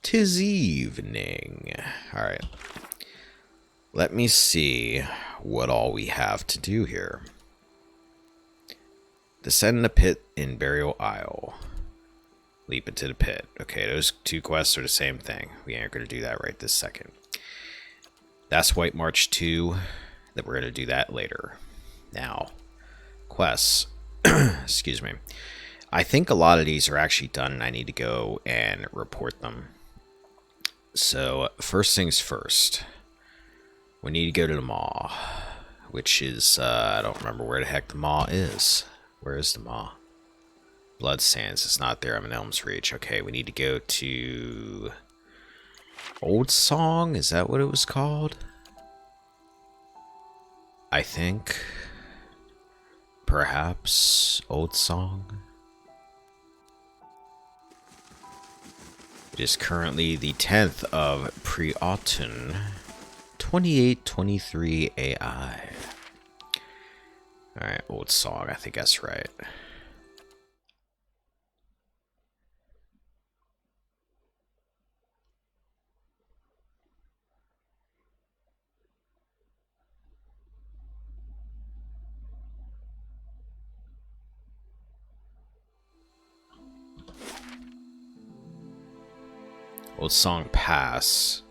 'Tis evening. Alright. Let me see what all we have to do here. Descend in the pit in Burial Isle. Leap into the pit. Okay, those two quests are the same thing. We aren't going to do that right this second. That's White March 2. That we're going to do that later. Now, quests. Excuse me. I think a lot of these are actually done and I need to go and report them. So, first things first. We need to go to the Maw. Which is, I don't remember where the heck the Maw is. Where is the Maw? Blood Sands. It's not there. I'm in Elm's Reach. Okay, we need to go to Old Song. Is that what it was called? I think. Perhaps Old Song. It is currently the 10th of Pre-Autumn 2823 AI. Alright, Old Song. I think that's right. Old Song Pass.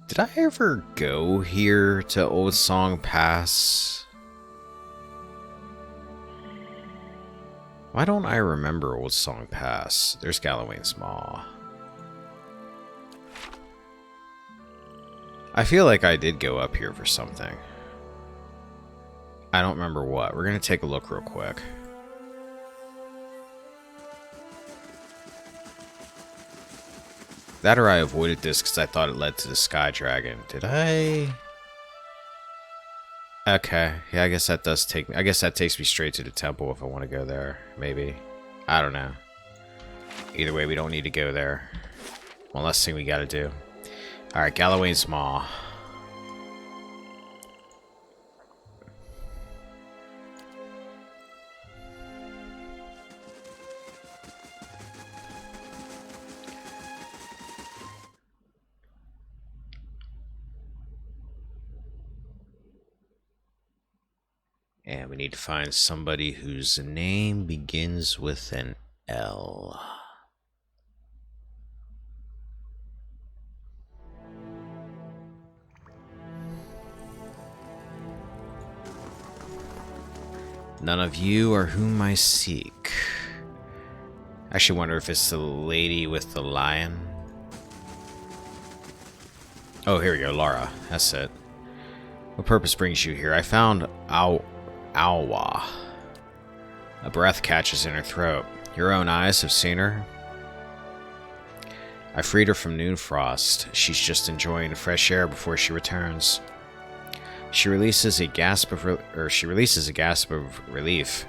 Did I ever go here to Old Song Pass? Why don't I remember Old Song Pass? There's Galloway's Maw. I feel like I did go up here for something. I don't remember what. We're going to take a look real quick. That or I avoided this because I thought it led to the Sky Dragon. Did I? Okay. Yeah, I guess that does take me. I guess that takes me straight to the temple if I want to go there. Maybe. I don't know. Either way, we don't need to go there. One last thing we got to do. Alright, Galloway's Maw. And we need to find somebody whose name begins with an L. None of you are whom I seek. I actually wonder if it's the lady with the lion. Oh, here we go, Lara. That's it. What purpose brings you here? I found Alwa. A breath catches in her throat. Your own eyes have seen her. I freed her from Noonfrost. She's just enjoying the fresh air before she returns. She releases a gasp of relief.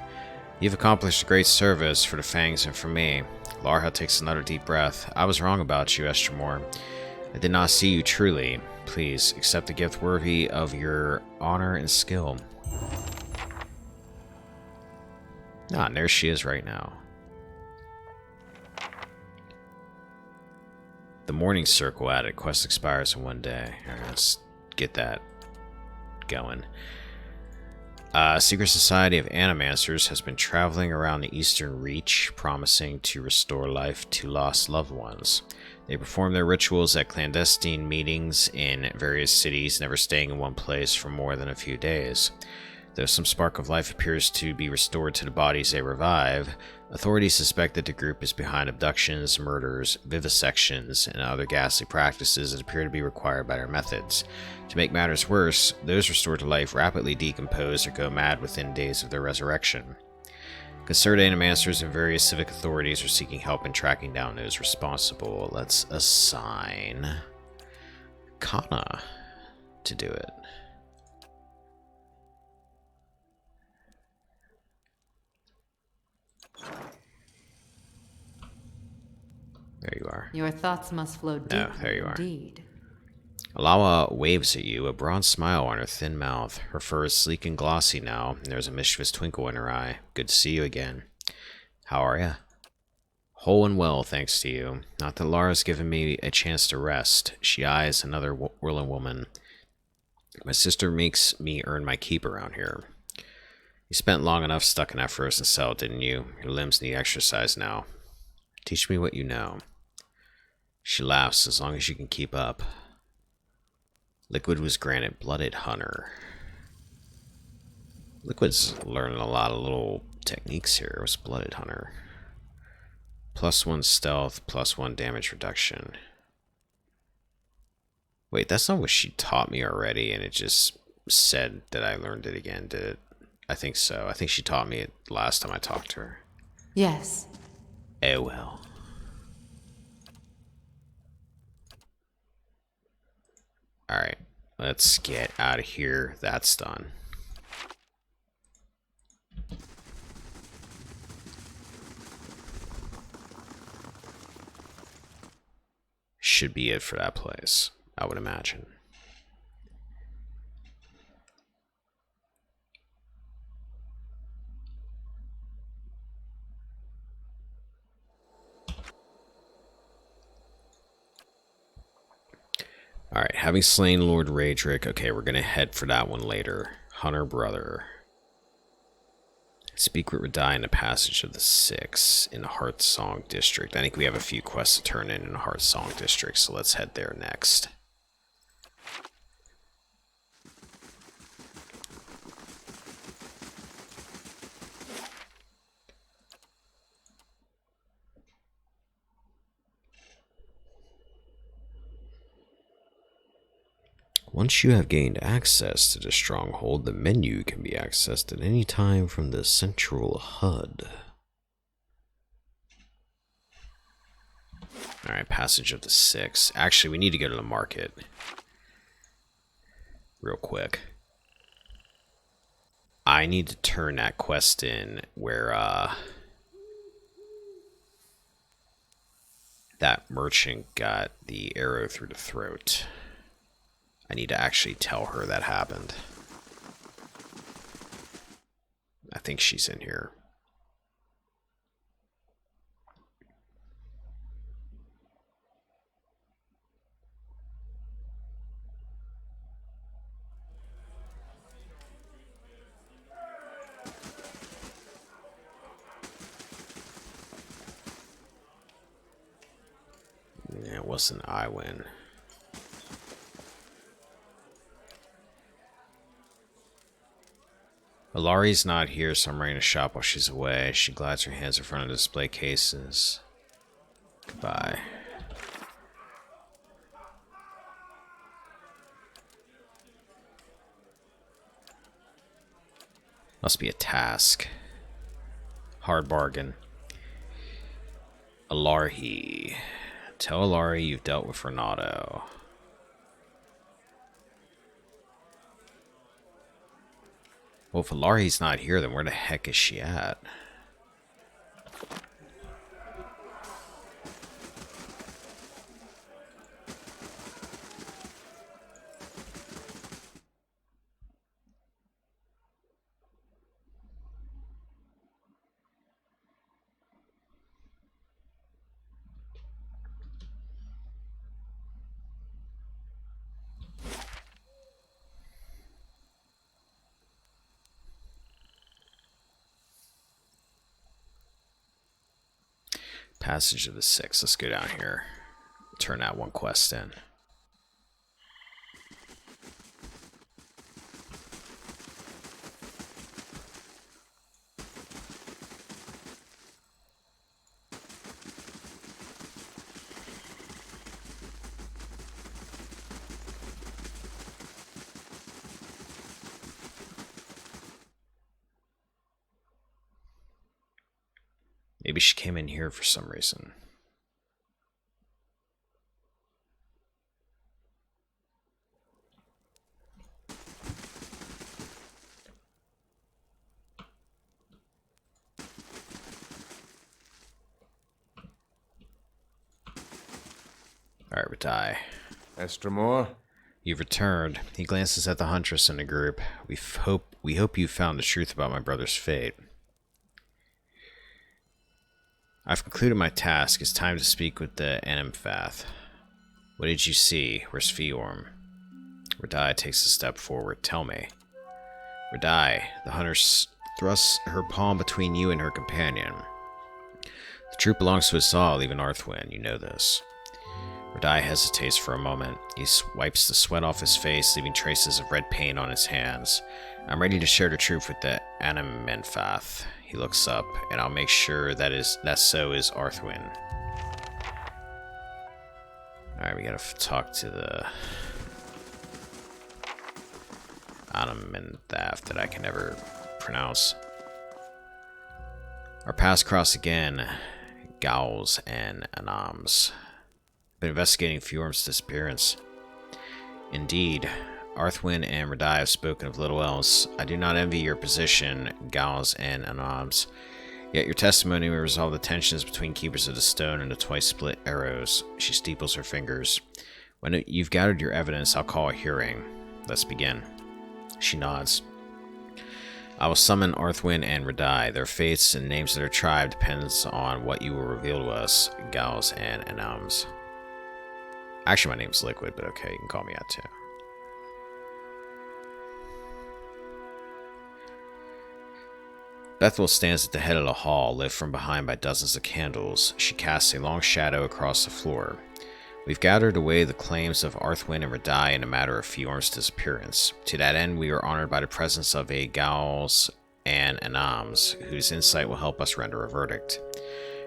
You've accomplished a great service for the Fangs and for me. Lara takes another deep breath. I was wrong about you, Estermore. I did not see you truly. Please accept a gift worthy of your honor and skill. Ah, and there she is right now. The Morning Circle added. Quest expires in 1 day. Alright, let's get that going. Secret Society of Animancers has been traveling around the Eastern Reach, promising to restore life to lost loved ones. They perform their rituals at clandestine meetings in various cities, never staying in one place for more than a few days. Though some spark of life appears to be restored to the bodies they revive, authorities suspect that the group is behind abductions, murders, vivisections, and other ghastly practices that appear to be required by their methods. To make matters worse, those restored to life rapidly decompose or go mad within days of their resurrection. Concerned animancers and various civic authorities are seeking help in tracking down those responsible. Let's assign Kana to do it. There you are. Your thoughts must flow deeply. No, there you are. Indeed. Alawa waves at you, a bronze smile on her thin mouth. Her fur is sleek and glossy now, and there's a mischievous twinkle in her eye. Good to see you again. How are ya? Whole and well, thanks to you. Not that Lara's given me a chance to rest. She eyes another whirling woman. My sister makes me earn my keep around here. You spent long enough stuck in that frozen cell, didn't you? Your limbs need exercise now. Teach me what you know. She laughs, as long as you can keep up. Liquid was granted Blooded Hunter. Liquid's learning a lot of little techniques here. What's Blooded Hunter? +1 stealth, +1 damage reduction. Wait, that's not what she taught me already, and it just said that I learned it again, did it? I think so. I think she taught me it last time I talked to her. Yes. Oh well. Alright, let's get out of here. That's done. Should be it for that place, I would imagine. Alright, having slain Lord Raedric, okay, we're gonna head for that one later. Hunter Brother. Speak with Radai in the Passage of the Six in the Heartsong District. I think we have a few quests to turn in the Heartsong District, so let's head there next. Once you have gained access to the stronghold, the menu can be accessed at any time from the central HUD. Alright, Passage of the Six. Actually, we need to go to the market. Real quick. I need to turn that quest in where, that merchant got the arrow through the throat. I need to actually tell her that happened. I think she's in here. Yeah, it wasn't Iwin. Alari's not here, so I'm ready to shop while she's away. She glides her hands in front of the display cases. Goodbye. Must be a task. Hard bargain. Alari. Tell Alari you've dealt with Renato. Well, if Alari's not here, then where the heck is she at? Passage of the Six. Let's go down here. Turn that one quest in. Maybe she came in here for some reason. Alright, Radai. Estramor? You've returned. He glances at the Huntress in the group. We hope you found the truth about my brother's fate. I've concluded my task. It's time to speak with the Anemphath. What did you see? Where's Fiorm? Radai takes a step forward. Tell me. Radai, the hunter thrusts her palm between you and her companion. The troop belongs to us all, even Arthwin. You know this. Radai hesitates for a moment. He wipes the sweat off his face, leaving traces of red paint on his hands. I'm ready to share the truth with the Anemphath. He looks up, and I'll make sure that so is Arthwin. Alright, we gotta talk to the Anemphath that I can never pronounce. Our paths cross again. Gauls and Anams. Been investigating Fiorm's disappearance. Indeed, Arthwin and Radai have spoken of little else. I do not envy your position, Gauls and Anams. Yet your testimony may resolve the tensions between Keepers of the Stone and the twice-split arrows. She steeples her fingers. When you've gathered your evidence, I'll call a hearing. Let's begin. She nods. I will summon Arthwin and Radai. Their fates and names of their tribe depends on what you will reveal to us, Gauls and Anams. Actually, my name's Liquid, but okay, you can call me out too. Bethel stands at the head of the hall, lit from behind by dozens of candles. She casts a long shadow across the floor. We've gathered away the claims of Arthwin and Radai in a matter of Fiorm's disappearance. To that end, we are honored by the presence of a Gauls and Anams, whose insight will help us render a verdict.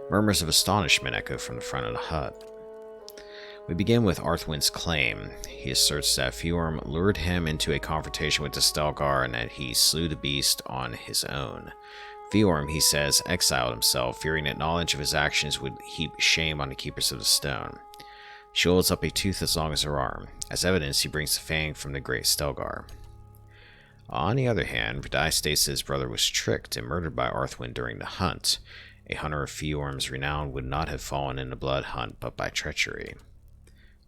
Murmurs of astonishment echo from the front of the hut. We begin with Arthwin's claim. He asserts that Fiorm lured him into a confrontation with the Stelgar and that he slew the beast on his own. Fiorm, he says, exiled himself, fearing that knowledge of his actions would heap shame on the Keepers of the Stone. She holds up a tooth as long as her arm. As evidence, he brings the fang from the great Stelgar. On the other hand, Radai states that his brother was tricked and murdered by Arthwin during the hunt. A hunter of Fiorm's renown would not have fallen in the blood hunt, but by treachery.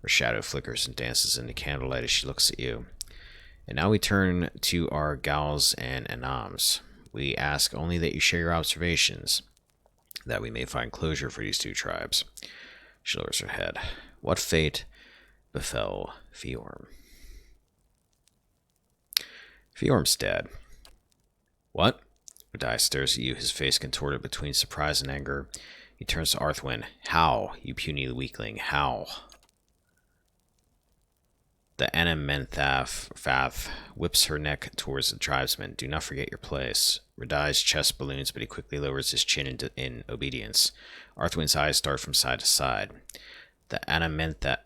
Her shadow flickers and dances in the candlelight as she looks at you. And now we turn to our Gauls and Anams. We ask only that you share your observations, that we may find closure for these two tribes. She lowers her head. What fate befell Fiorm? Fiorm's dead. What? Radai stares at you, his face contorted between surprise and anger. He turns to Arthwin. How, you puny weakling, how? The Anemphath whips her neck towards the tribesman. Do not forget your place. Radai's chest balloons, but he quickly lowers his chin in obedience. Arthwin's eyes dart from side to side. The Anemphath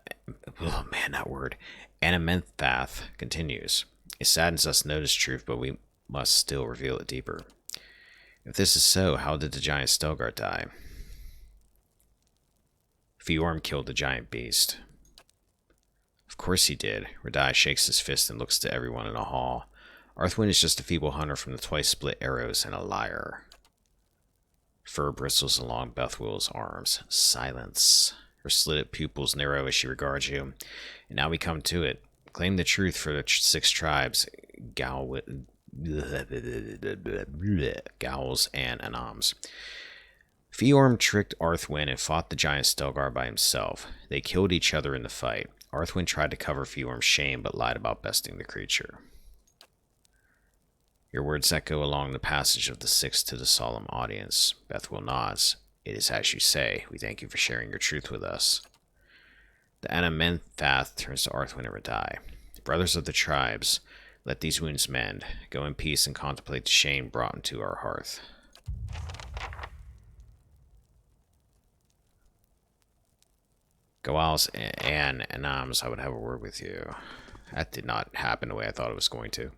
continues. It saddens us to know this truth, but we must still reveal it deeper. If this is so, how did the giant Stelgar die? Fiorm killed the giant beast. Of course he did. Radai shakes his fist and looks to everyone in the hall. Arthwin is just a feeble hunter from the twice-split arrows and a liar. Fur bristles along Bethwill's arms. Silence. Her slitted pupils narrow as she regards you. And now we come to it. Claim the truth for the 6 tribes, Gauls and Anams. Fiorm tricked Arthwin and fought the giant Stelgar by himself. They killed each other in the fight. Arthwin tried to cover Fiorm's shame, but lied about besting the creature. Your words echo along the passage of the 6 to the solemn audience. Bethwill nods. It is as you say. We thank you for sharing your truth with us. The Anemphath turns to Arthwin and Radai. Brothers of the tribes, let these wounds mend. Go in peace and contemplate the shame brought into our hearth. Gauls and Anams, I would have a word with you. That did not happen the way I thought it was going to.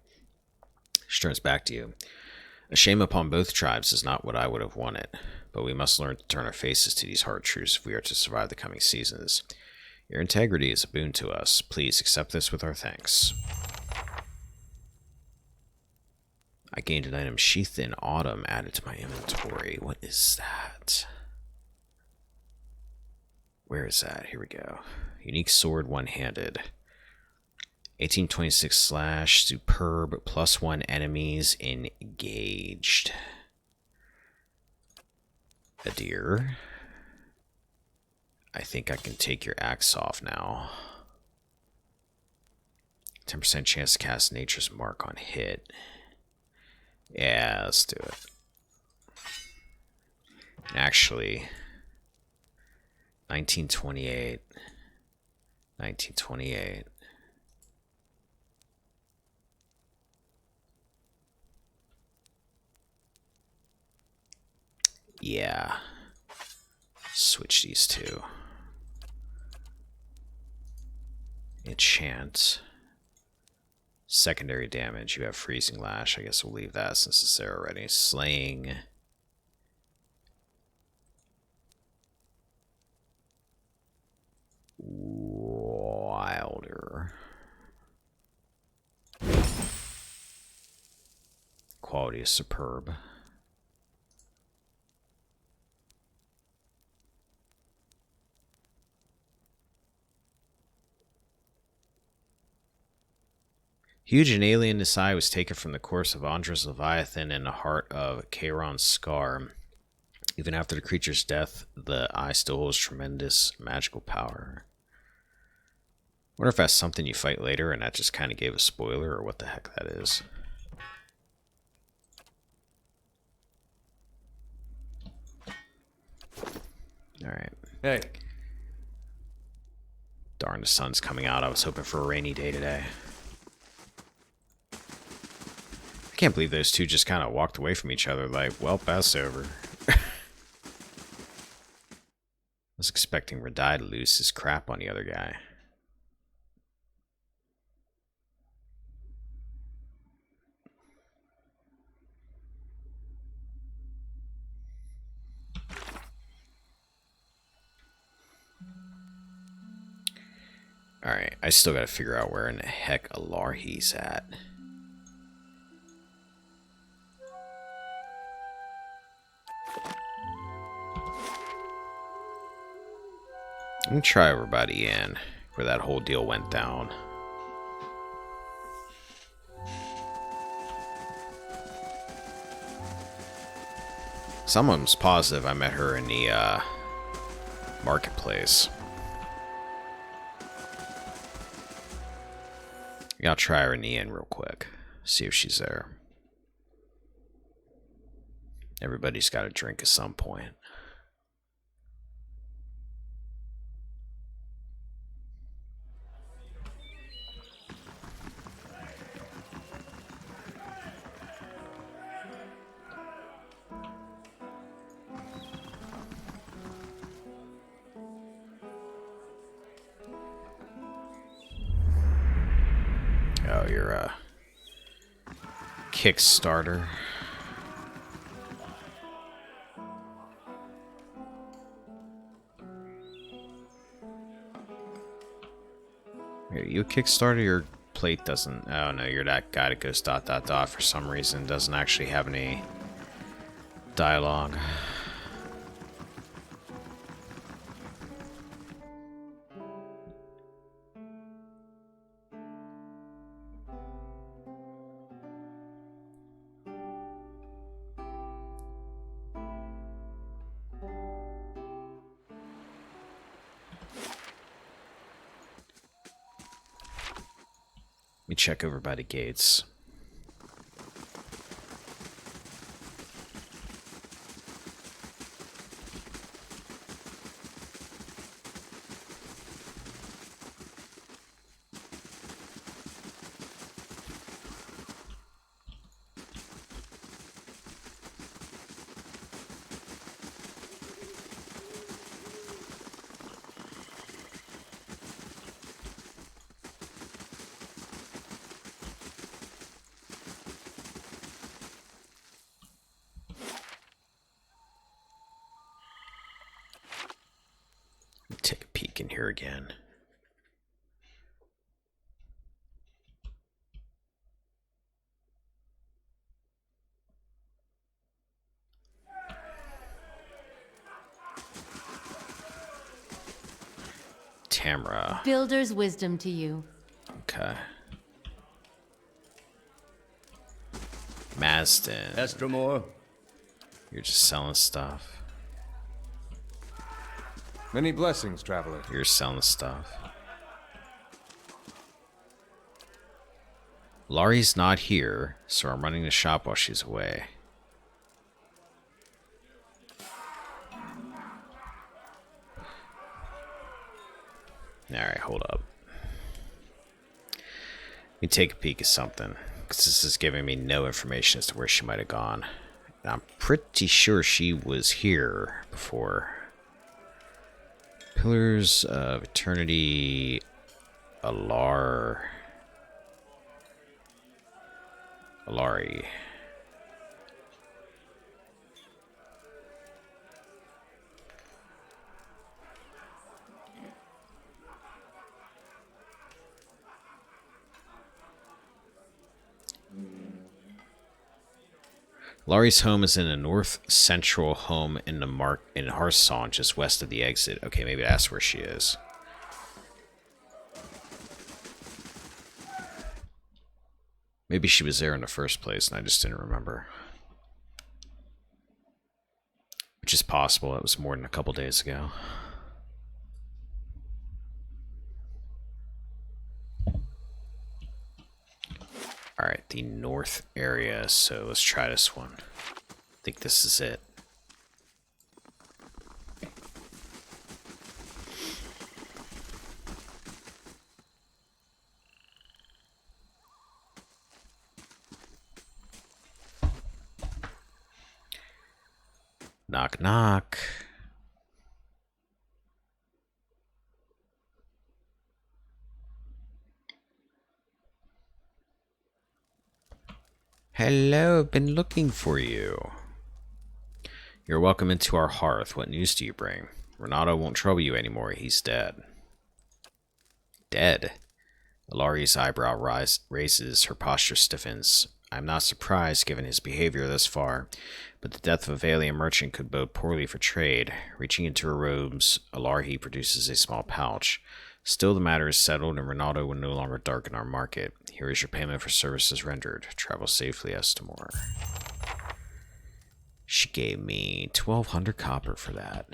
She turns back to you. A shame upon both tribes is not what I would have wanted, but we must learn to turn our faces to these hard truths if we are to survive the coming seasons. Your integrity is a boon to us. Please accept this with our thanks. I gained an item sheathed in autumn added to my inventory. What is that? Where is that? Here we go. Unique sword, one-handed. 1826 slash, superb, +1 enemies engaged. A deer. I think I can take your axe off now. 10% chance to cast Nature's Mark on hit. Yeah, let's do it. Actually, 1928. 1928. Yeah. Switch these two. Enchant. Secondary damage. You have Freezing Lash. I guess we'll leave that since it's there already. Slaying. Wilder. Quality is superb. Huge and alien, this eye was taken from the corpse of Andros Leviathan in the heart of Charon's Scar. Even after the creature's death, the eye still holds tremendous magical power. Wonder if that's something you fight later and that just kind of gave a spoiler, or what the heck that is. Alright. Hey. Darn, the sun's coming out. I was hoping for a rainy day today. I can't believe those two just kind of walked away from each other like, well, that's over. I was expecting Radai to lose his crap on the other guy. Alright, I still gotta figure out where in the heck Alarhi's at. Let me try everybody in where that whole deal went down. Someone's positive I met her in the marketplace. I'll try her in the inn real quick. See if she's there. Everybody's got a drink at some point. Oh, you're a Kickstarter. Are you a Kickstarter? Your plate doesn't... Oh no, you're that guy that goes ... for some reason. Doesn't actually have any dialogue. Let me check over by the gates. Take a peek in here again. Tamra. Builder's wisdom to you. Okay. Mazden. Estramore. You're just selling stuff. Many blessings, traveler. You're selling stuff. Laurie's not here, so I'm running the shop while she's away. Alright, hold up. Let me take a peek at something, because this is giving me no information as to where she might have gone. And I'm pretty sure she was here before. Pillars of Eternity, Alari. Laurie's home is in a north-central home in the in Harson, just west of the exit. Okay, maybe that's where she is. Maybe she was there in the first place and I just didn't remember. Which is possible. It was more than a couple days ago. Alright, the north area, so let's try this one. I think this is it. Knock, knock. Hello, been looking for you. You're welcome into our hearth. What news do you bring? Renato won't trouble you anymore. He's dead. Dead? Alari's eyebrow raises, her posture stiffens. I'm not surprised given his behavior thus far, but the death of a Valiant merchant could bode poorly for trade. Reaching into her robes, Alari produces a small pouch. Still, the matter is settled, and Renato will no longer darken our market. Here is your payment for services rendered. Travel safely, Estimor. She gave me 1,200 copper for that.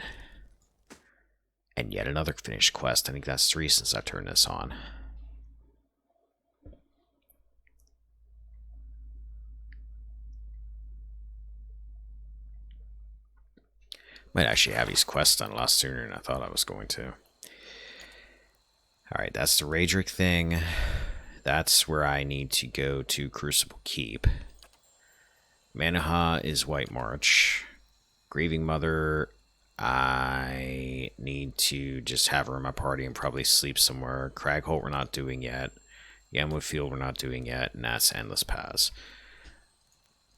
And yet another finished quest. I think that's 3 since I turned this on. Might actually have these quests done a lot sooner than I thought I was going to. Alright, that's the Raedric thing. That's where I need to go to Crucible Keep. Manaha is White March. Grieving Mother, I need to just have her in my party and probably sleep somewhere. Cragholt we're not doing yet. Yamwood Field we're not doing yet, and that's Endless Paths.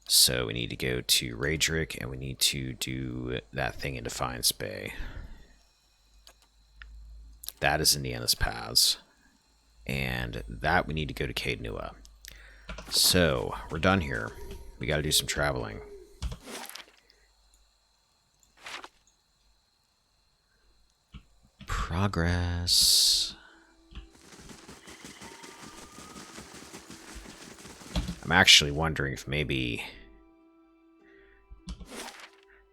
So we need to go to Raedric, and we need to do that thing in Defiance Bay. That is in the Endless Paths. And that we need to go to Caed Nua. So, we're done here. We gotta do some traveling. Progress. I'm actually wondering if maybe...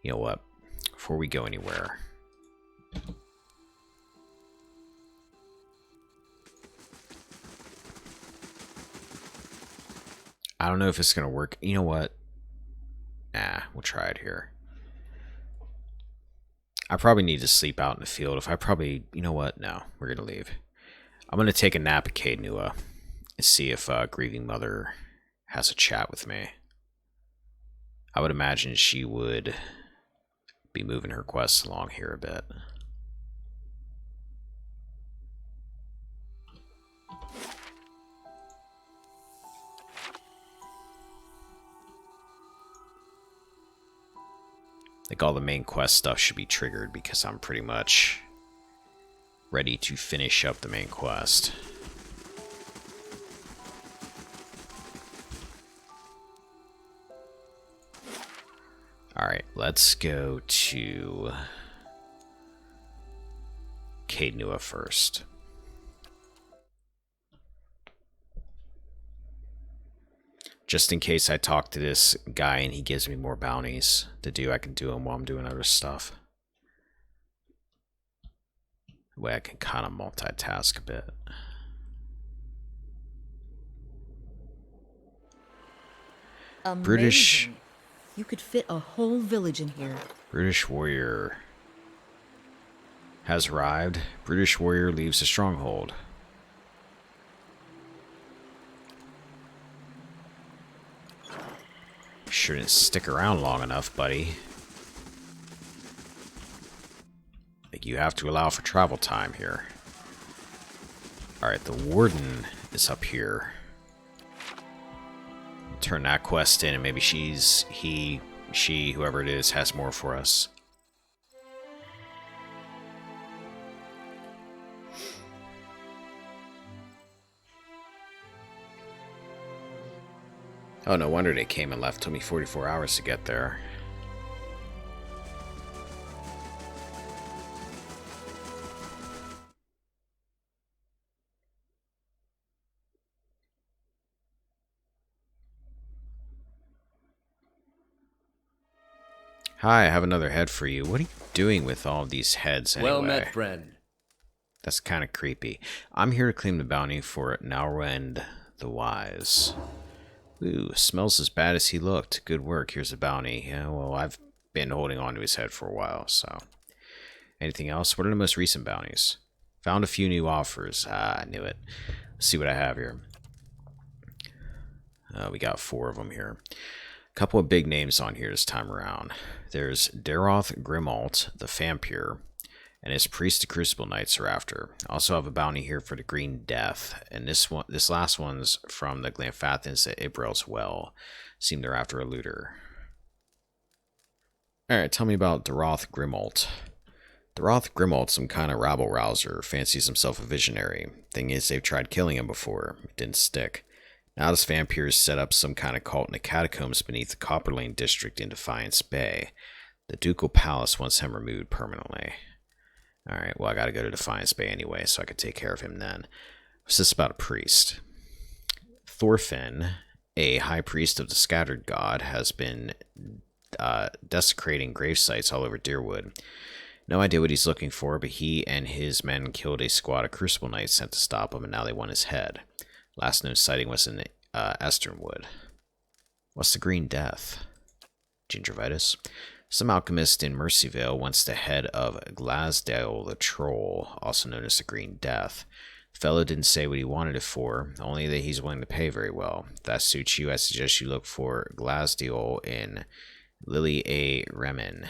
You know what? Before we go anywhere... I don't know if it's going to work. You know what? Nah, we'll try it here. I probably need to sleep out in the field. If I probably... You know what? No, we're going to leave. I'm going to take a nap at Caed Nua and see if Grieving Mother has a chat with me. I would imagine she would be moving her quests along here a bit. Like all the main quest stuff should be triggered because I'm pretty much ready to finish up the main quest. Alright, let's go to Caed Nua first. Just in case I talk to this guy and he gives me more bounties to do, I can do them while I'm doing other stuff. The way I can kind of multitask a bit. Amazing. Brutish. You could fit a whole village in here. Brutish warrior has arrived. Brutish warrior leaves a stronghold. Sure didn't stick around long enough, buddy. Like, you have to allow for travel time here. Alright, the warden is up here. Turn that quest in, and maybe she, whoever it is, has more for us. Oh, no wonder they came and left. Took me 44 hours to get there. Hi, I have another head for you. What are you doing with all these heads anyway? Well met, friend. That's kind of creepy. I'm here to claim the bounty for Naurend the Wise. Ooh, smells as bad as he looked. Good work. Here's the bounty. Yeah, well, I've been holding on to his head for a while, so. Anything else? What are the most recent bounties? Found a few new offers. Ah, I knew it. Let's see what I have here. We got 4 of them here. A couple of big names on here this time around. There's Daroth Grimalt, the Vampire, and his priest the Crucible Knights are after. Also have a bounty here for the Green Death, and this last one's from the Glenfathins at Ibrel's Well. Seem they're after a looter. Alright, tell me about Daroth Grimalt. Daroth Grimalt's some kind of rabble-rouser, fancies himself a visionary. Thing is, they've tried killing him before. It didn't stick. Now this vampire's set up some kind of cult in the catacombs beneath the Copperlane district in Defiance Bay. The Ducal Palace wants him removed permanently. Alright, well, I gotta go to Defiance Bay anyway, so I could take care of him then. What's this about a priest? Thorfinn, a high priest of the Scattered God, has been desecrating grave sites all over Deerwood. No idea what he's looking for, but he and his men killed a squad of Crucible Knights sent to stop him, and now they want his head. Last known sighting was in Esternwood. What's the Green Death? Gingivitis. Some alchemist in Mercyvale wants the head of Glasdale the Troll, also known as the Green Death. The fellow didn't say what he wanted it for, only that he's willing to pay very well. If that suits you, I suggest you look for Glasdale in Lily A. Remen.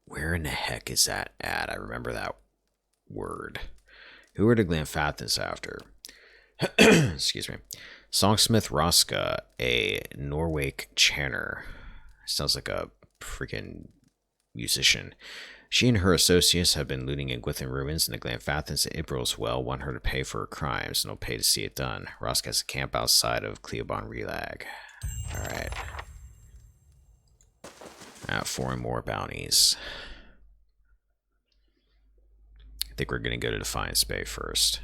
Where in the heck is that at? I remember that word. Who are the Glenfathins after? Excuse me. Songsmith Roska, a Norwake Channer. Sounds like a freaking musician. She and her associates have been looting in Gwithin ruins, and the Glenfathins at Ibrel's Well want her to pay for her crimes, and they'll pay to see it done. Roska has a camp outside of Cleobon Relag. Alright. 4 more bounties. I think we're going to go to Defiance Bay first.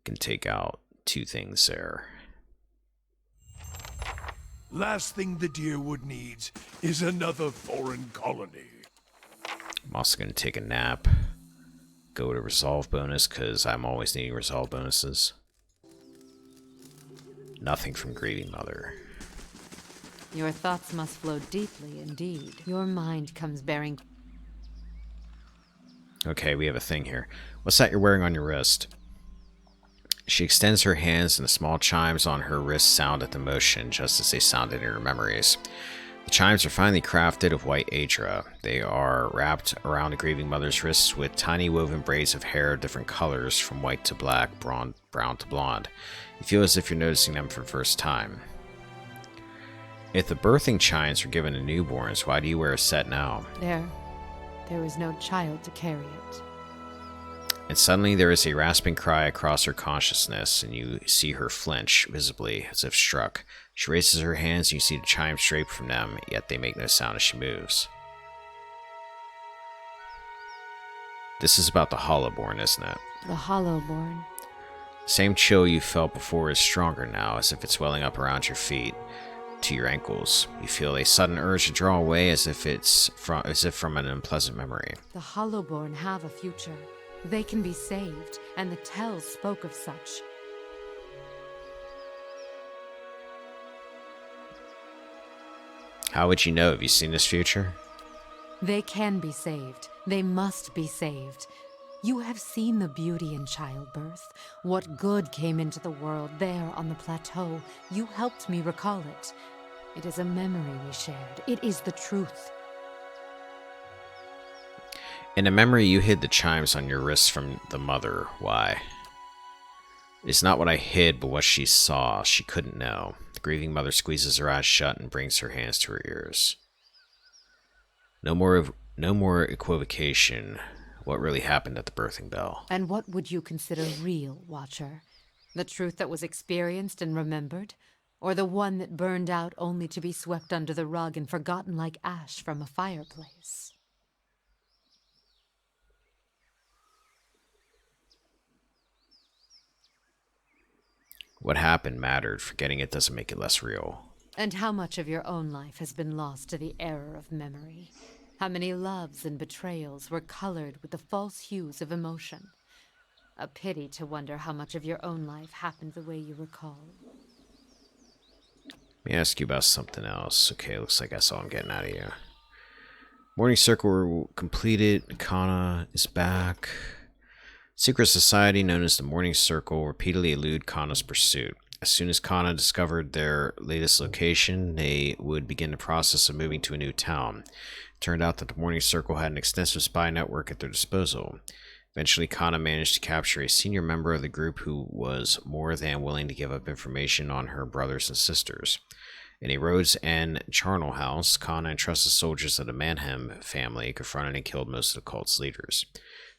Can take out 2 things there. Last thing the Deerwood needs is another foreign colony. I'm also going to take a nap. Go to resolve bonus, because I'm always needing resolve bonuses. Nothing from Grieving Mother. Your thoughts must flow deeply indeed. Your mind comes bearing... Okay, we have a thing here. What's that you're wearing on your wrist? She extends her hands, and the small chimes on her wrist sound at the motion, just as they sounded in her memories. The chimes are finely crafted of white Adra. They are wrapped around the Grieving Mother's wrists with tiny woven braids of hair of different colors, from white to black, brown to blonde. You feel as if you're noticing them for the first time. If the birthing chimes were given to newborns, why do you wear a set now? There was no child to carry it. And suddenly there is a rasping cry across her consciousness, and you see her flinch, visibly, as if struck. She raises her hands, and you see the chimes drape from them, yet they make no sound as she moves. This is about the Hollowborn, isn't it? The Hollowborn. The same chill you felt before is stronger now, as if it's welling up around your feet. to your ankles. You feel a sudden urge to draw away as if from an unpleasant memory. The Hollowborn have a future. They can be saved, and the Tells spoke of such. How would you know? Have you seen this future? They can be saved. They must be saved. You have seen the beauty in childbirth. What good came into the world there on the plateau. You helped me recall it. It is a memory we shared. It is the truth. In a memory, you hid the chimes on your wrists from the mother. Why? It's not what I hid, but what she saw. She couldn't know. The grieving mother squeezes her eyes shut and brings her hands to her ears. No more equivocation. What really happened at the birthing bell? And what would you consider real, Watcher? The truth that was experienced and remembered? Or the one that burned out only to be swept under the rug and forgotten like ash from a fireplace? What happened mattered. Forgetting it doesn't make it less real. And how much of your own life has been lost to the error of memory? How many loves and betrayals were colored with the false hues of emotion? A pity to wonder how much of your own life happened the way you recall. Let me ask you about something else. Okay, looks like that's all I'm getting out of you. Morning Circle completed. Kana is back. Secret society known as the Morning Circle repeatedly elude Kana's pursuit. As soon as Kana discovered their latest location, they would begin the process of moving to a new town. It turned out that the Morning Circle had an extensive spy network at their disposal. Eventually, Kana managed to capture a senior member of the group who was more than willing to give up information on her brothers and sisters. In a Rhodes and Charnel house, Kana and trusted soldiers of the Manhem family confronted and killed most of the cult's leaders.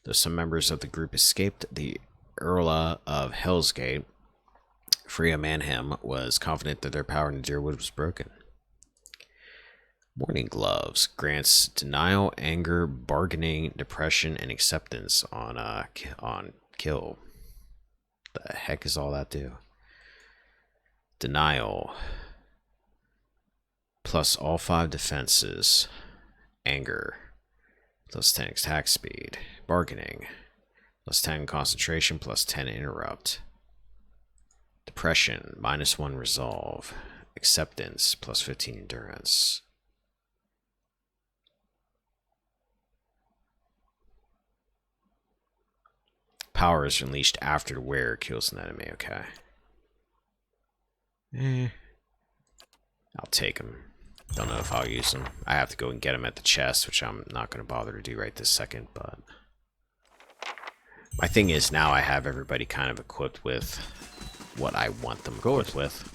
Though some members of the group escaped the Earla of Hellsgate, Freya Manhem was confident that their power in Deerwood was broken. Morning Gloves grants denial, anger, bargaining, depression, and acceptance on kill. The heck is all that do? Denial. Plus all 5 defenses. Anger. Plus 10 attack speed. Bargaining. Plus 10 concentration, plus 10 interrupt. Depression. -1 resolve. Acceptance. Plus 15 endurance. Power is unleashed after the wearer kills an enemy. Okay. I'll take him. Don't know if I'll use them. I have to go and get them at the chest, which I'm not going to bother to do right this second, but... My thing is, now I have everybody kind of equipped with what I want them equipped with.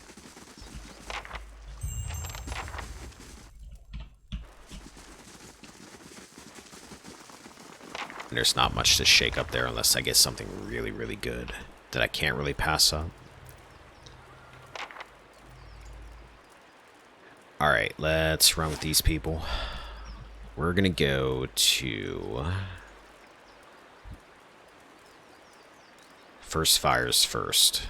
And there's not much to shake up there unless I get something really, really good that I can't really pass up. Alright, let's run with these people. We're gonna go to... First fires first.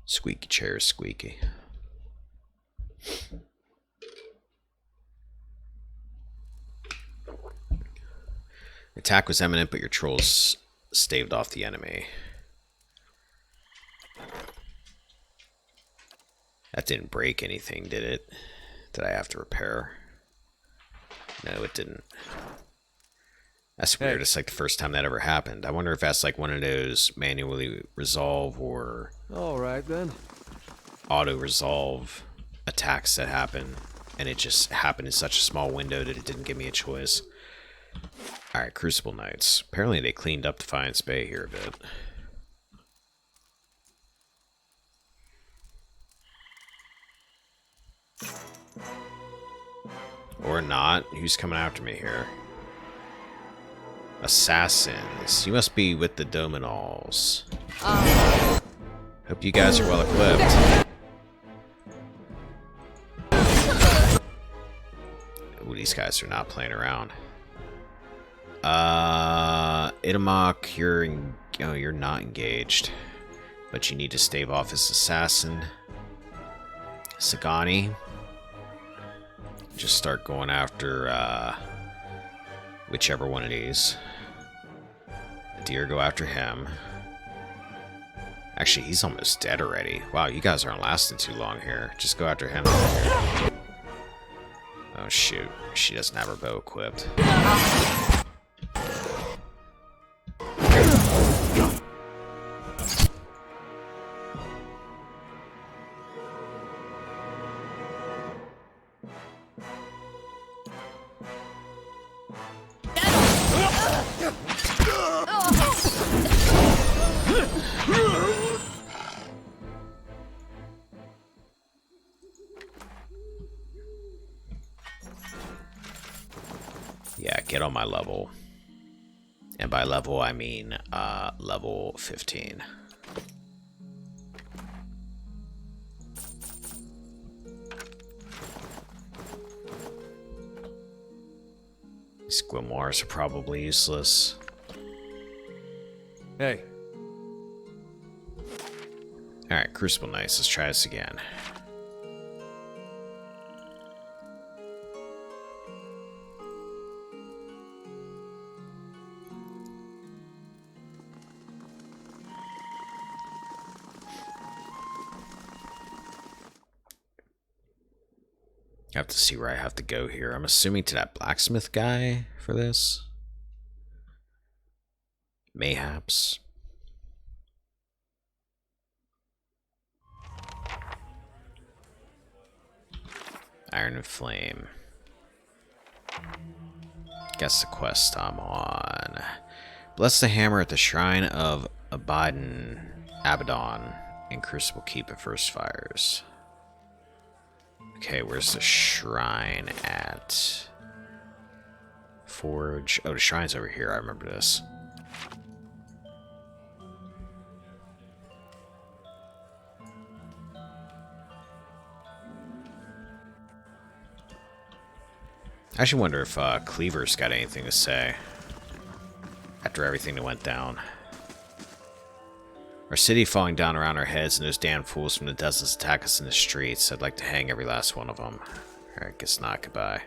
Squeaky chair, squeaky. Attack was imminent, but your trolls staved off the enemy. That didn't break anything, did it? Did I have to repair? No, it didn't. That's weird. It's like the first time that ever happened. I wonder if that's like one of those manually resolve or Alright then. auto resolve attacks that happen, and it just happened in such a small window that it didn't give me a choice. Alright, Crucible Knights. Apparently they cleaned up Defiance Bay here a bit. Or not. Who's coming after me here? Assassins. You must be with the Dominals. Hope you guys are well equipped. Ooh, these guys are not playing around. Itamok, you're not engaged, but you need to stave off his assassin. Sagani, just start going after whichever one of these. Deer, go after him. Actually, he's almost dead already. Wow, you guys aren't lasting too long here. Just go after him. Oh shoot, she doesn't have her bow equipped. Yeah, get on my level. And by level, I mean level 15. These Grimoires are probably useless. Hey. Alright, Crucible Knights, let's try this again. I have to see where I have to go here. I'm assuming to that blacksmith guy for this. Mayhaps. Iron and Flame. Guess the quest I'm on. Bless the hammer at the shrine of Abaddon in Crucible Keep at First Fires. Okay, where's the shrine at? Forge. Oh, the shrine's over here. I remember this. I actually wonder if Cleaver's got anything to say after everything that went down. Our city falling down around our heads, and those damn fools from the dozens attack us in the streets. I'd like to hang every last one of them. Alright, guess not. Goodbye.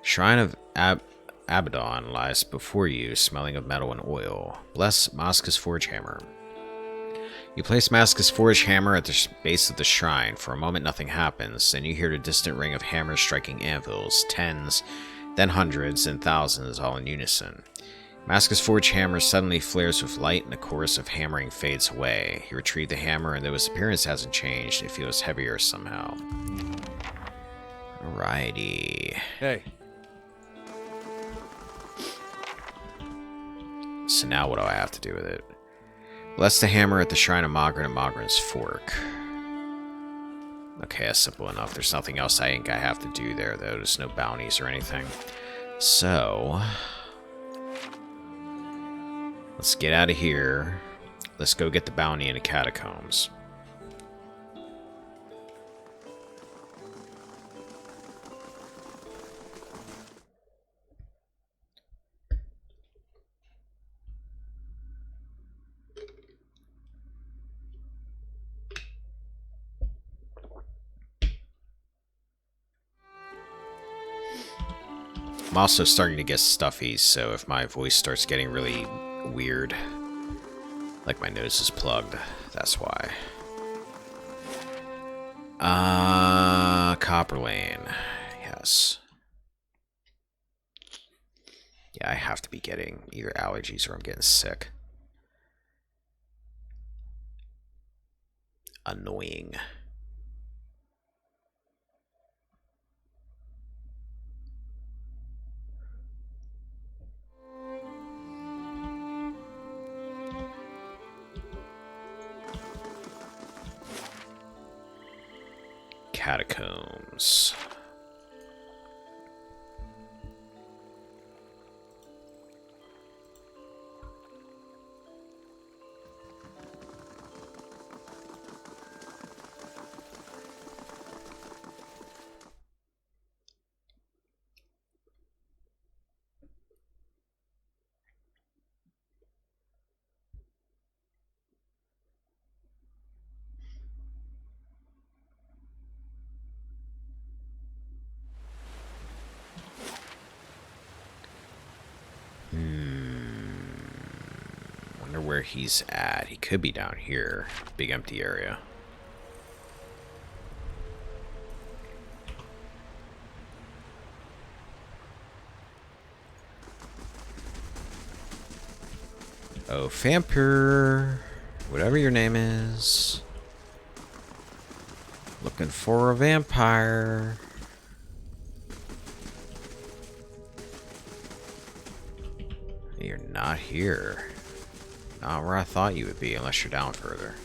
Shrine of Abaddon lies before you, smelling of metal and oil. Bless Maska's Forge Hammer. You place Maska's Forge Hammer at the base of the shrine. For a moment, nothing happens. Then you hear the distant ring of hammers striking anvils, tens, then hundreds, and thousands, all in unison. Maska's Forge Hammer suddenly flares with light, and the chorus of hammering fades away. You retrieve the hammer, and though its appearance hasn't changed, it feels heavier somehow. Alrighty. Hey. So now what do I have to do with it? Bless the hammer at the shrine of Mogren and Mogren's Fork. Okay, that's simple enough. There's nothing else I think I have to do there, though. There's no bounties or anything. So, let's get out of here. Let's go get the bounty in the catacombs. I'm also starting to get stuffy, so if my voice starts getting really weird, like my nose is plugged, that's why. Copper Lane. Yes. Yeah, I have to be getting either allergies or I'm getting sick. Annoying. Catacombs. where he's at. He could be down here. Big empty area. Oh, Vampire. Whatever your name is. Looking for a vampire. You're not here. Not where I thought you would be, unless you're down further.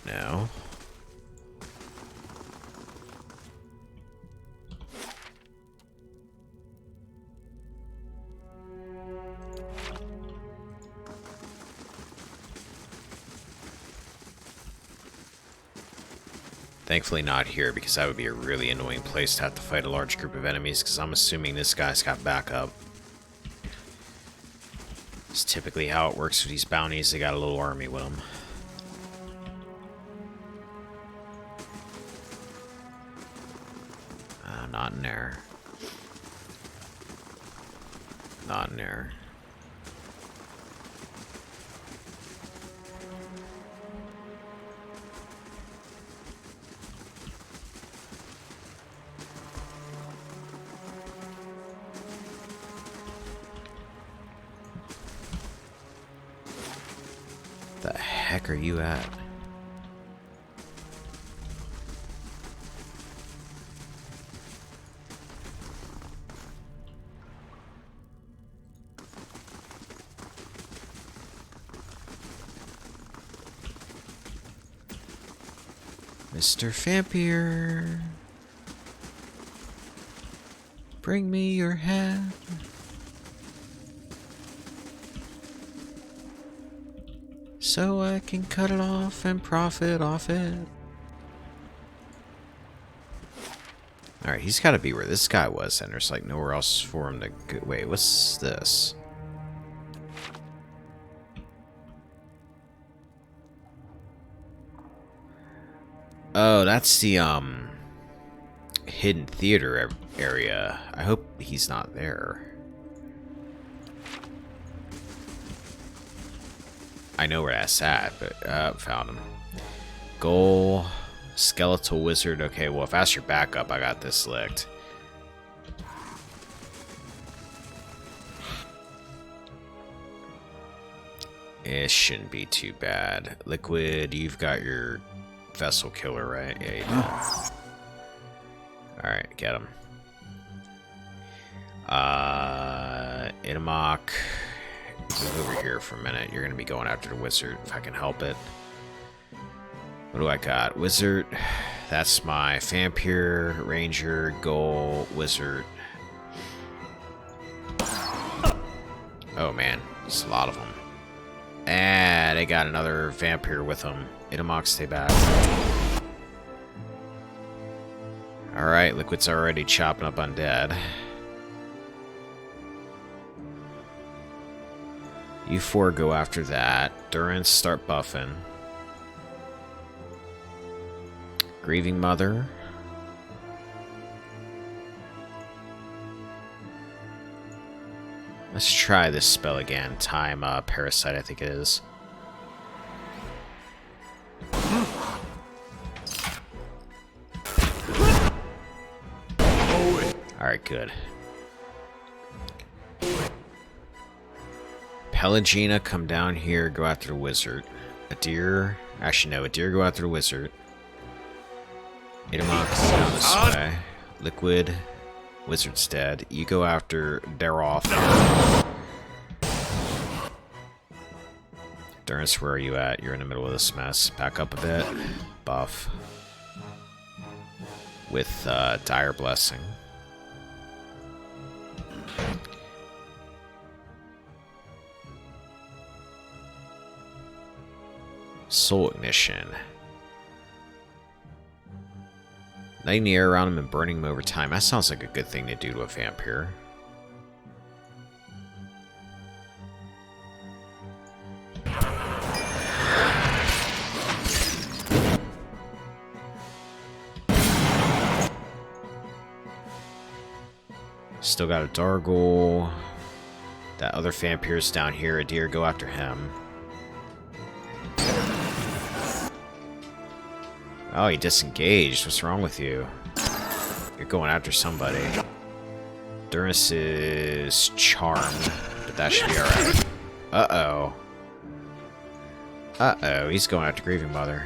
No. Thankfully not here, because that would be a really annoying place to have to fight a large group of enemies, because I'm assuming this guy's got backup. It's typically how it works with these bounties. They got a little army with them. Not in there. Not in there. The heck are you at? Mr. Vampire, bring me your hat. So I can cut it off and profit off it. Alright, he's got to be where this guy was, and there's like nowhere else for him to go. Wait, what's this? Oh, that's the hidden theater area. I hope he's not there. I know where that's at, but found him. Goal, skeletal wizard. Okay, well, if that's your backup, I got this licked. It shouldn't be too bad. Liquid, you've got your vessel killer, right? Yeah, you do. Alright, get him. Itamok, move over here for a minute. You're gonna be going after the wizard if I can help it. What do I got? Wizard. That's my vampire, ranger, goal, wizard. Oh man, there's a lot of them. And they got another vampire with them. Itamok, stay back. Alright, Liquid's already chopping up undead. You four go after that. Durance, start buffing. Grieving Mother. Let's try this spell again. Time Parasite, I think it is. Alright, good. Pelagina, come down here, go after the wizard. Adir, actually no, Adir, go after the wizard. Itamok's down this way. Liquid, wizard's dead. You go after Daroth. Durance, where are you at? You're in the middle of this mess. Back up a bit. Buff. With Dire Blessing. Soul Ignition. Lighting the air around him and burning him over time. That sounds like a good thing to do to a vampire. Still got a Dargle. That other Vampir's down here. Adir, go after him. Oh, he disengaged. What's wrong with you? You're going after somebody. Duras is charmed, but that should be alright. Uh-oh. Uh-oh, he's going after Grieving Mother.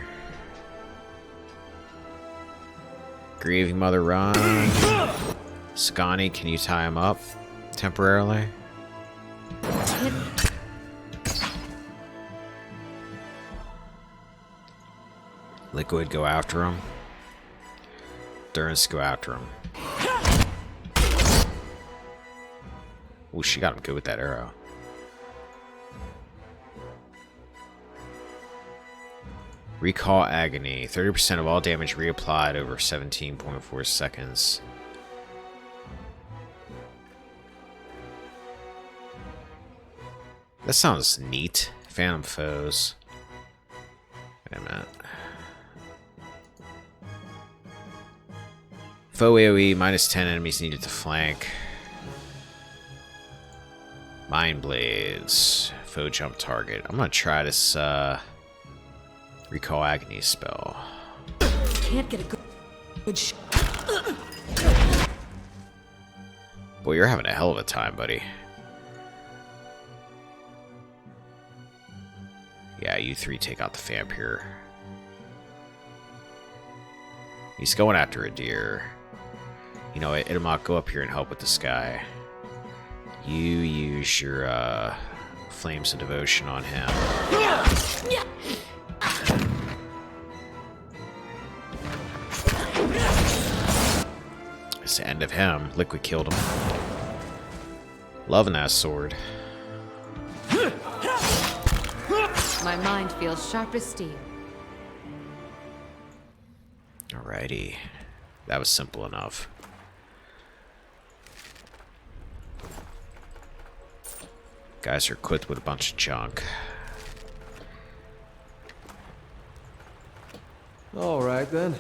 Grieving Mother, run. Skani, can you tie him up temporarily? Liquid, go after him. Duras, go after him. Ooh, she got him good with that arrow. Recall Agony. 30% of all damage reapplied over 17.4 seconds. That sounds neat. Phantom Foes. Wait a minute. Foe AoE, minus 10 enemies needed to flank. Mind Blades. Foe jump target. I'm gonna try this, Recall Agony spell. Can't get a good Boy, you're having a hell of a time, buddy. Yeah, you three take out the Vampire. He's going after Adir. You know what, Itamok, go up here and help with this guy. You use your, Flames of Devotion on him. It's the end of him. Liquid killed him. Loving that sword. My mind feels sharp as steel. Alrighty. That was simple enough. Guys are equipped with a bunch of junk. All right, then.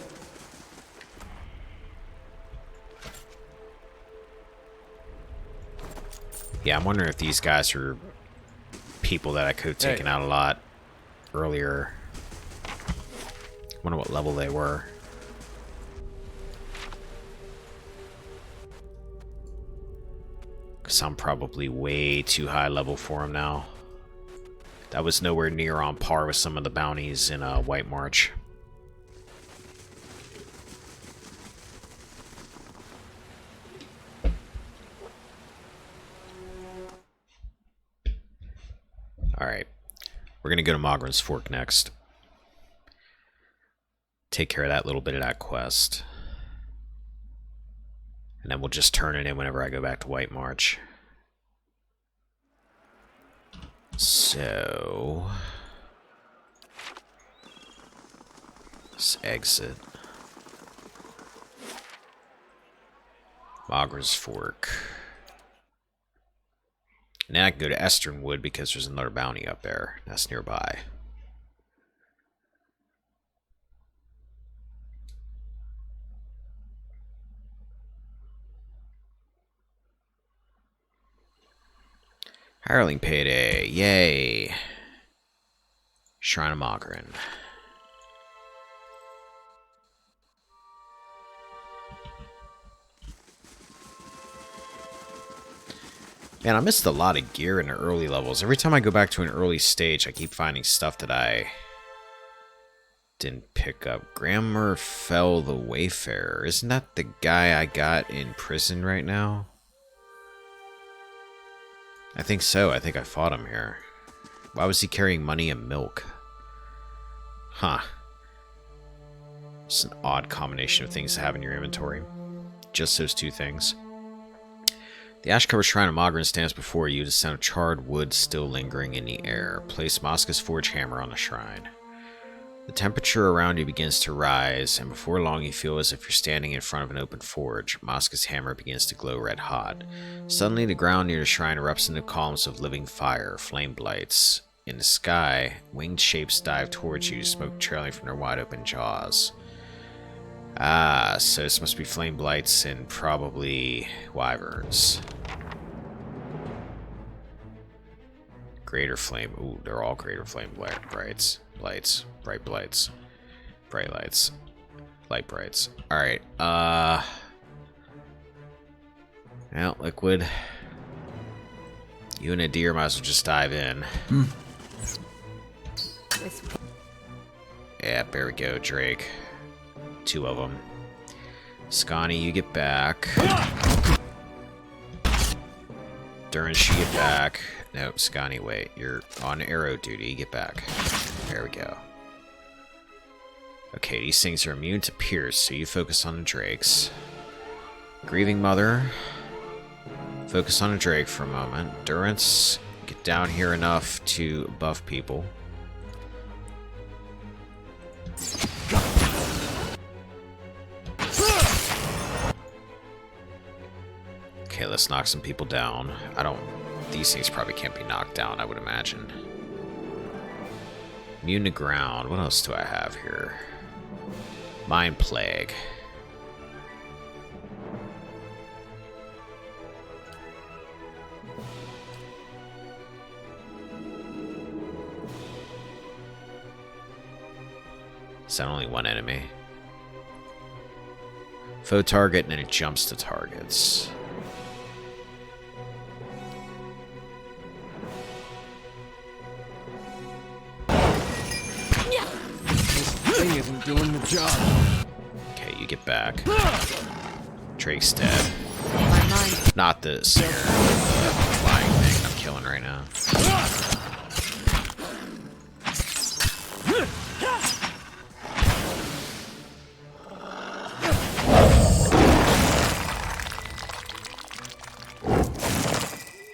Yeah, I'm wondering if these guys are people that I could have taken out a lot earlier. Wonder what level they were. Because I'm probably way too high level for him now. That was nowhere near on par with some of the bounties in White March. Alright. We're going to go to Mogren's Fork next. Take care of that little bit of that quest. And then we'll just turn it in whenever I go back to White March. So... let's exit. Mogren's Fork. Now I can go to Esternwood because there's another bounty up there. That's nearby. Hireling payday. Yay. Shrine of Mogren. Man, I missed a lot of gear in the early levels. Every time I go back to an early stage, I keep finding stuff that I didn't pick up. Grammer Fell the Wayfarer. Isn't that the guy I got in prison right now? I think so. I think I fought him here. Why was he carrying money and milk? Huh. It's an odd combination of things to have in your inventory. Just those two things. The ash-covered shrine of Mogren stands before you, the scent of charred wood still lingering in the air. Place Moska's forge hammer on the shrine. The temperature around you begins to rise, and before long you feel as if you're standing in front of an open forge. Moska's hammer begins to glow red hot. Suddenly, the ground near the shrine erupts into columns of living fire, flame blights. In the sky, winged shapes dive towards you, smoke trailing from their wide-open jaws. Ah, so this must be flame blights and probably wyverns. Greater flame. Ooh, they're all greater flame blights. Blights. Bright blights. Bright lights. Light brights. Alright, well, Liquid. You and Adir might as well just dive in. Yeah, there we go, Drake. 2 of them. Scani, you get back. Durance, you get back. Nope, Scani, wait. You're on arrow duty. Get back. There we go. Okay, these things are immune to pierce, so you focus on the drakes. Grieving Mother. Focus on a drake for a moment. Durance, get down here enough to buff people. Okay, let's knock some people down. These things probably can't be knocked down, I would imagine. Immune to ground. What else do I have here? Mind Plague. Is that only one enemy? Foe target, and then it jumps to targets. This thing isn't doing the job. Okay, you get back. Drake's dead. My mind. Not the singer, the flying thing I'm killing right now.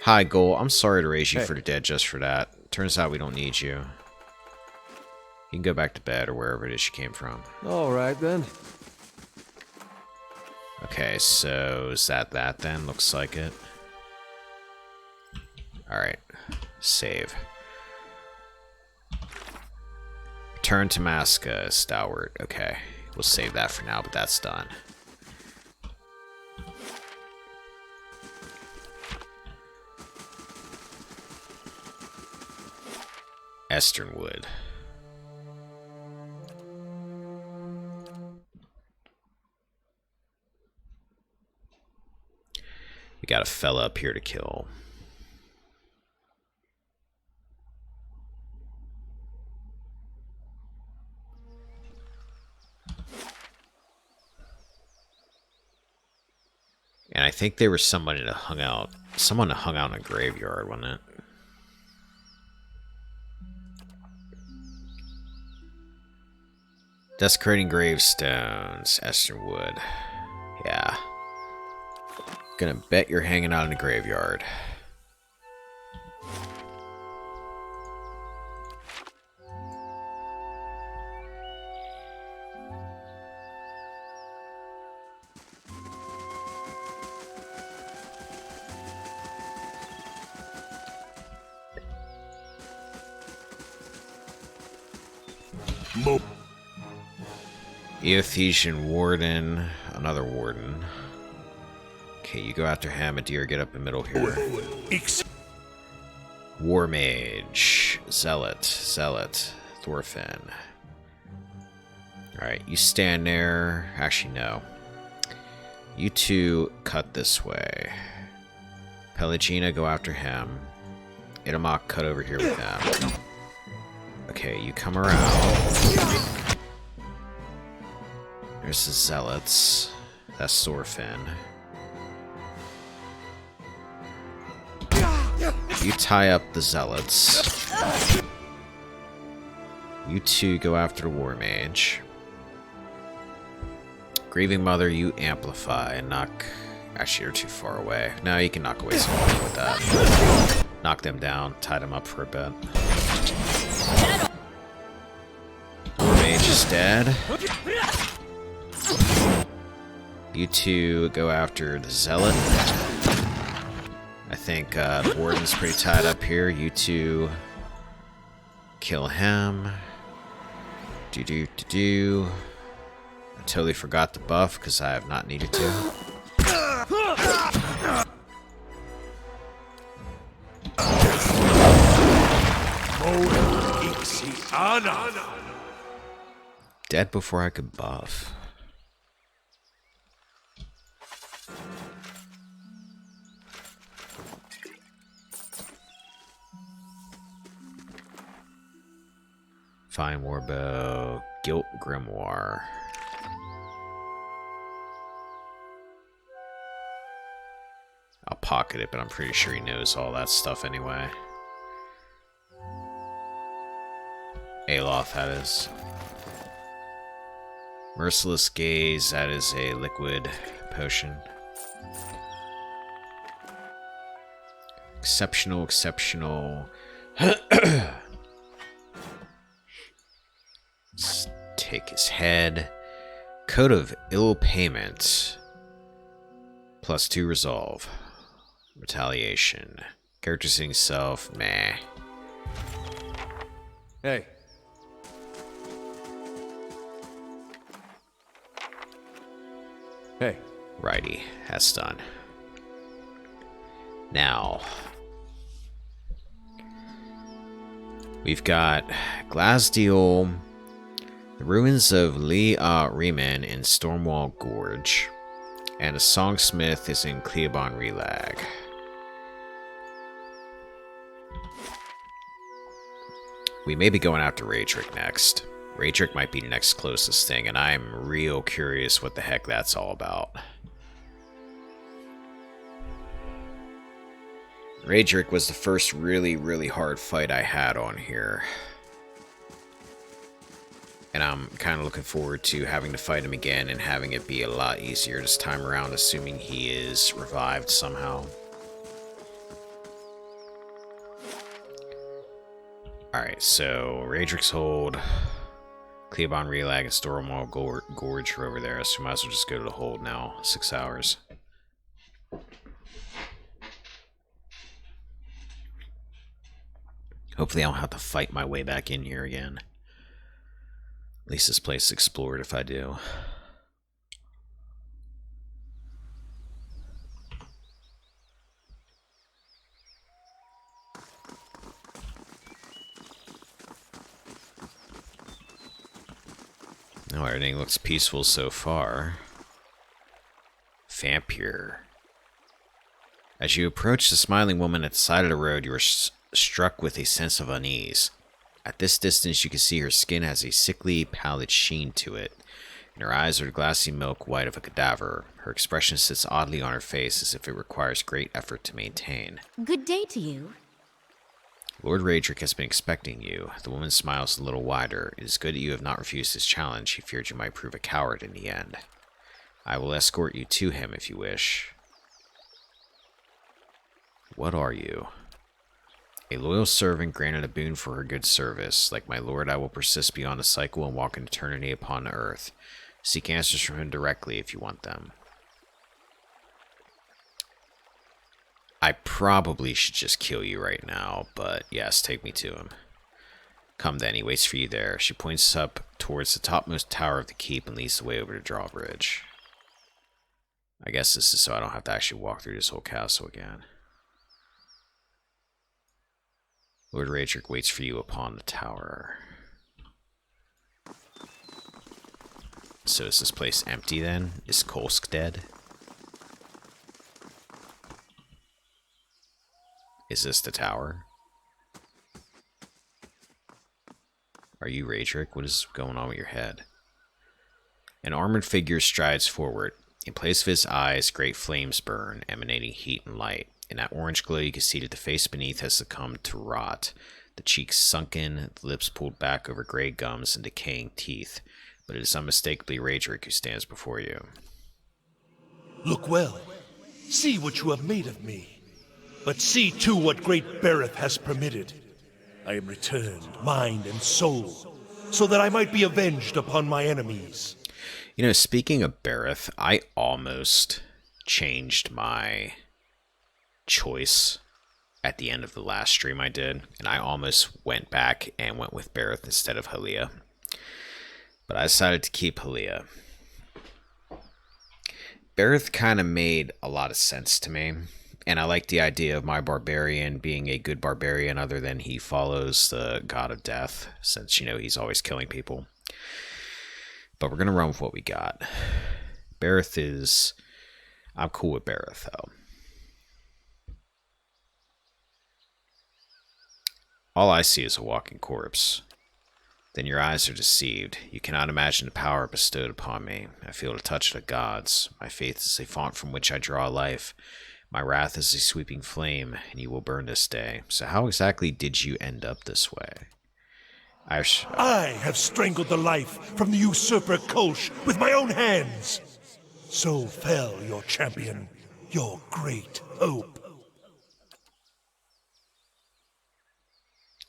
Hi, Goal. I'm sorry to raise you for the dead just for that. Turns out we don't need you. You can go back to bed or wherever it is you came from. All right, then. Okay, so is that then? Looks like it. Alright. Save. Return to Masca, Stalwart. Okay. We'll save that for now, but that's done. Esternwood. We got a fella up here to kill. And I think there was someone that hung out in a graveyard, wasn't it? Desecrating gravestones, Esternwood. Yeah. Gonna bet you're hanging out in a graveyard. Eothesian Warden, another Warden. Okay, you go after him. Adir, get up in the middle here. War Mage, Zealot, Thorfinn. Alright, you stand there. Actually, no. You two cut this way. Pelagina, go after him. Itamok, cut over here with them. Okay, you come around. There's the Zealots. That's Thorfinn. You tie up the Zealots. You two go after the War Mage. Grieving Mother, you amplify and knock... Actually, you're too far away. No, you can knock away someone with that. Knock them down, tie them up for a bit. War Mage is dead. You two go after the Zealot. I think the Warden's pretty tied up here. You two kill him. I totally forgot the buff because I have not needed to. Dead before I could buff. Fine Warbow, Guilt Grimoire. I'll pocket it, but I'm pretty sure he knows all that stuff anyway. Aloth, that is. Merciless Gaze, that is a liquid potion. Exceptional, exceptional. Let's take his head. Code of Ill Payment. +2 resolve. Retaliation. Character seeing self, meh. Hey. Hey. Righty, that's done. Now, we've got Glasdeal, the ruins of Li Riemann in Stormwall Gorge, and a songsmith is in Cleobon Relag. We may be going after Raedric next. Raedric might be the next closest thing, and I'm real curious what the heck that's all about. Raedric was the first really hard fight I had on here. And I'm kind of looking forward to having to fight him again and having it be a lot easier this time around, assuming he is revived somehow. Alright, so Raedric's Hold, Cleobon Relag, and Stormwall Gorge are over there, so we might as well just go to the Hold now. 6 hours. Hopefully I don't have to fight my way back in here again. At least this place is explored if I do. No, everything looks peaceful so far. Vampire. As you approach the smiling woman at the side of the road, you are struck with a sense of unease. At this distance, you can see her skin has a sickly, pallid sheen to it, and her eyes are the glassy milk white of a cadaver. Her expression sits oddly on her face as if it requires great effort to maintain. Good day to you. Lord Raedric has been expecting you. The woman smiles a little wider. It is good that you have not refused his challenge. He feared you might prove a coward in the end. I will escort you to him if you wish. What are you? A loyal servant granted a boon for her good service. Like my lord, I will persist beyond the cycle and walk in eternity upon the earth. Seek answers from him directly if you want them. I probably should just kill you right now, but yes, take me to him. Come then, he waits for you there. She points up towards the topmost tower of the keep and leads the way over the drawbridge. I guess this is so I don't have to actually walk through this whole castle again. Lord Raedric waits for you upon the tower. So is this place empty then? Is Kolsk dead? Is this the tower? Are you Raedric? What is going on with your head? An armored figure strides forward. In place of his eyes, great flames burn, emanating heat and light. In that orange glow, you can see that the face beneath has succumbed to rot. The cheeks sunken, the lips pulled back over gray gums and decaying teeth. But it is unmistakably Raedric who stands before you. Look well. See what you have made of me. But see too what great Bereth has permitted. I am returned, mind and soul, so that I might be avenged upon my enemies. You know, speaking of Bereth, I almost changed my choice at the end of the last stream I did, and I almost went back and went with Bereth instead of Halia. But I decided to keep Halia. Bareth kind of made a lot of sense to me. And I like the idea of my barbarian being a good barbarian other than he follows the god of death, since, he's always killing people. But we're going to run with what we got. Bareth is... I'm cool with Bareth, though. All I see is a walking corpse. Then your eyes are deceived. You cannot imagine the power bestowed upon me. I feel the touch of the gods. My faith is a font from which I draw life. My wrath is a sweeping flame, and you will burn this day. So how exactly did you end up this way? I have strangled the life from the usurper Kolsch with my own hands. So fell your champion, your great hope.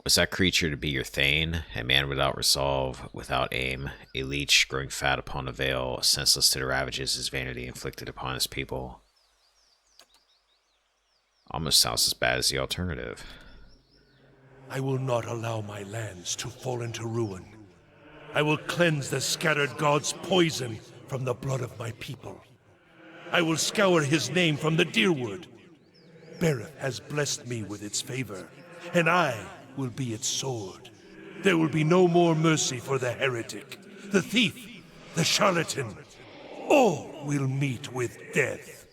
Was that creature to be your Thane, a man without resolve, without aim, a leech growing fat upon a veil, senseless to the ravages his vanity inflicted upon his people? Almost sounds as bad as the alternative. I will not allow my lands to fall into ruin. I will cleanse the scattered god's poison from the blood of my people. I will scour his name from the Dyrwood. Bareth has blessed me with its favor, and I will be its sword. There will be no more mercy for the heretic, the thief, the charlatan. All will meet with death.